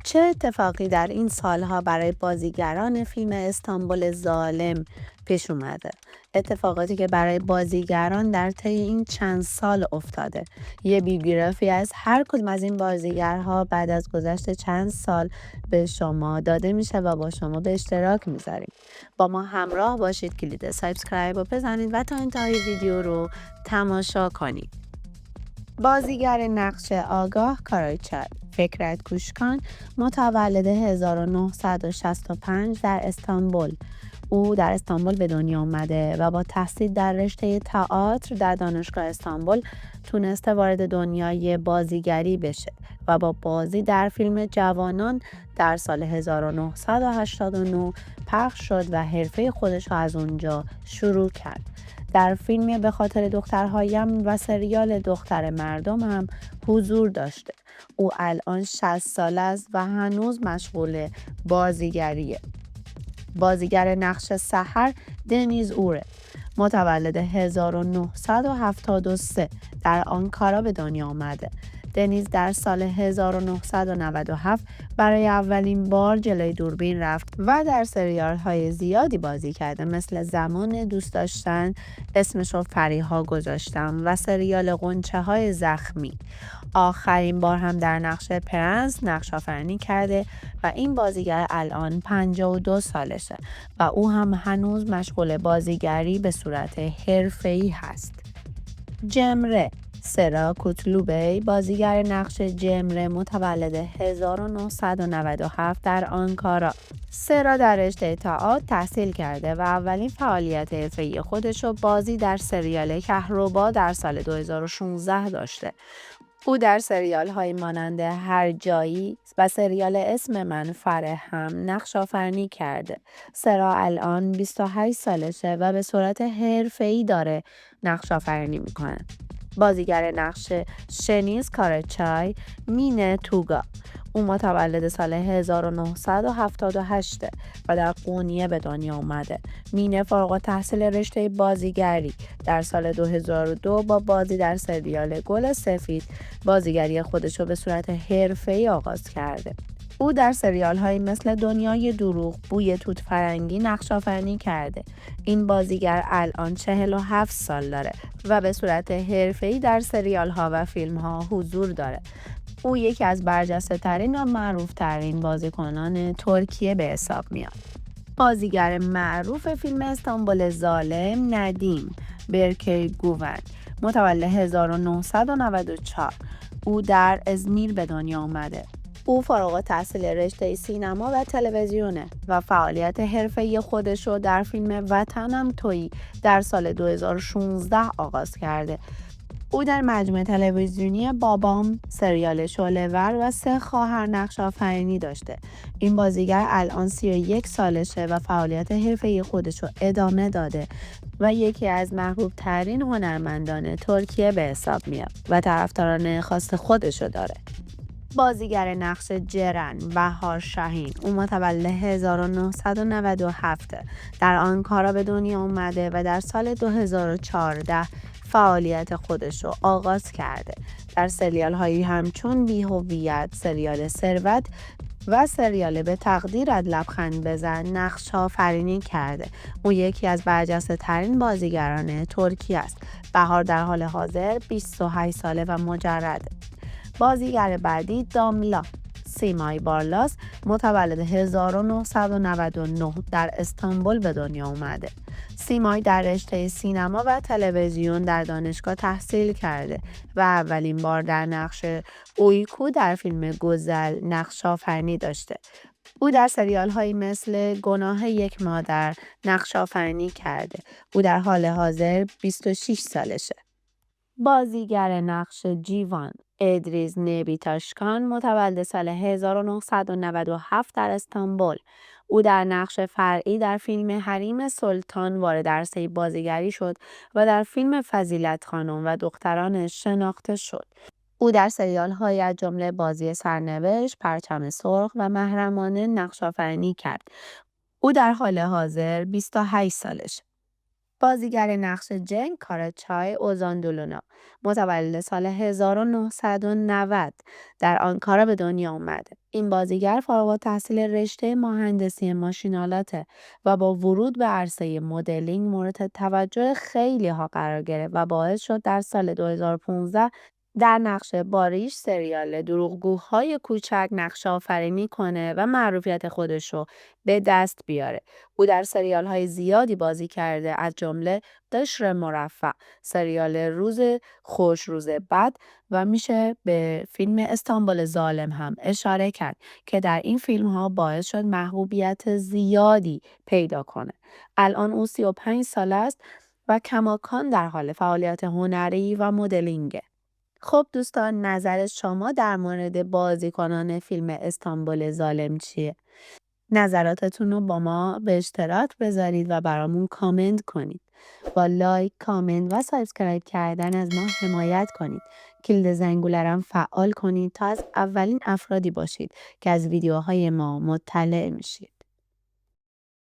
چه اتفاقی در این سالها برای بازیگران فیلم استانبول ظالم پیش اومده؟ اتفاقاتی که برای بازیگران در طی این چند سال افتاده. یه بیوگرافی از هر کدوم از این بازیگرها بعد از گذشت چند سال به شما داده میشه و با شما به اشتراک میذاریم. با ما همراه باشید، کلید سابسکرایب رو بزنید و تا انتهای ویدیو رو تماشا کنید. بازیگر نقش آگاه کاراچای فکرت کوشکان متولد 1965 در استانبول. او در استانبول به دنیا آمده و با تحصیل در رشته تئاتر در دانشگاه استانبول تونسته وارد دنیای بازیگری بشه و با بازی در فیلم جوانان در سال 1989 پخش شد و حرفه خودش را از اونجا شروع کرد. در فیلم به خاطر دخترهایم و سریال دختر مردم هم حضور داشته. او الان 60 ساله است و هنوز مشغول بازیگریه. بازیگر نقش سحر دنیز اوره متولد 1973 در آنکارا به دنیا آمده. دنیز در سال 1997 برای اولین بار جلوی دوربین رفت و در سریال های زیادی بازی کرده، مثل زمان دوست داشتن، اسمش رو فریها گذاشتم و سریال غنچه های زخمی. آخرین بار هم در نقش پرنس نقش آفرینی کرده و این بازیگر الان 52 سالشه و او هم هنوز مشغول بازیگری به صورت حرفه‌ای هست. جمره سرا کوتلوبی بازیگر نقش جمره متولد 1997 در آنکارا. سرا در رشته تئاتر تحصیل کرده و اولین فعالیت حرفه‌ای خودش رو بازی در سریال کهربا در سال 2016 داشته. او در سریال های مانند هر جایی و سریال اسم من فرهم نقش آفرینی کرده. سرا الان 28 سالشه و به صورت حرفه‌ای داره نقش آفرینی میکنه. بازیگر نقش شنیز کاراچای مینه توگا. او متولد سال 1978 و در قونیه به دنیا اومده. مینه فارغ التحصیل رشته بازیگری در سال 2002 با بازی در سریال گل سفید بازیگری خودش رو به صورت حرفه‌ای آغاز کرده. او در سریال هایی مثل دنیای دروغ، بوی توت فرنگی نقش آفرینی کرده. این بازیگر الان 47 سال داره و به صورت حرفه‌ای در سریال ها و فیلم ها حضور داره. او یکی از برجسته ترین و معروف ترین بازیکنان ترکیه به حساب میاد. بازیگر معروف فیلم استانبول ظالم ندیم برکگوون متولد 1994. او در ازمیر به دنیا آمده. او فارغ التحصیل رشته سینما و تلویزیونه و فعالیت حرفه‌ای خودش رو در فیلم وطنم تویی در سال 2016 آغاز کرده. او در مجموعه تلویزیونی بابام، سریال شعله‌ور و سه خواهر نقش آفرینی داشته. این بازیگر الان 31 سالشه و فعالیت حرفه‌ای خودش رو ادامه داده و یکی از محبوب ترین هنرمندان ترکیه به حساب میاد و طرفداران خاص خودش رو داره. بازیگر نقش جرن بهار شاهین. او متولد 1997 در آنکارا به دنیا اومده و در سال 2014 فعالیت خودش رو آغاز کرده. در سریال هایی همچون بی‌هویت، سریال ثروت و سریال به تقدیرت لبخند بزن نقش آفرینی کرده. او یکی از برجسته ترین بازیگران ترکیه است. بهار در حال حاضر 28 ساله و مجرده. بازیگر بعدی داملا سیمای بارلاس متولد 1999 در استانبول به دنیا اومده. سیمای در رشته سینما و تلویزیون در دانشگاه تحصیل کرده و اولین بار در نقش اویکو در فیلم گوزل نقش آفرینی داشته. او در سریال هایی مثل گناه یک مادر نقش آفرینی کرده. او در حال حاضر 26 سالشه. بازیگر نقش جیوان ادریس نبیتاشکان متولد سال 1997 در استانبول. او در نقش فرعی در فیلم حریم سلطان وارد عرصه بازیگری شد و در فیلم فضیلت خانم و دخترانش شناخته شد. او در سریال های از جمله بازی سرنوشت، پرچم سرخ و محرمانه نقش آفرینی کرد. او در حال حاضر 28 سالش. بازیگر نقش جن کاراچای اوزاندولونا متولد سال 1990 در آنکارا به دنیا آمده. این بازیگر فارغ التحصیل رشته مهندسی ماشین‌آلاته و با ورود به عرصه مدلینگ مورد توجه خیلی ها قرار گرفت و باعث شد در سال 2015 در نقش باریش سریال دروغگوهای کوچک نقش آفرینی کنه و معروفیت خودش رو به دست بیاره. او در سریال‌های زیادی بازی کرده از جمله قشر مرفه، سریال روز خوش روز بد و میشه به فیلم استانبول ظالم هم اشاره کرد که در این فیلم ها باعث شد محبوبیت زیادی پیدا کنه. الان او 35 سال است و کماکان در حال فعالیت هنری و مدلینگه. خب دوستان، نظر شما در مورد بازیکنان فیلم استانبول ظالم چیه؟ نظراتتون رو با ما به اشتراک بذارید و برامون کامنت کنید. با لایک، کامنت و سابسکرایب کردن از ما حمایت کنید. کلید زنگوله رو هم فعال کنید تا از اولین افرادی باشید که از ویدیوهای ما مطلع میشید.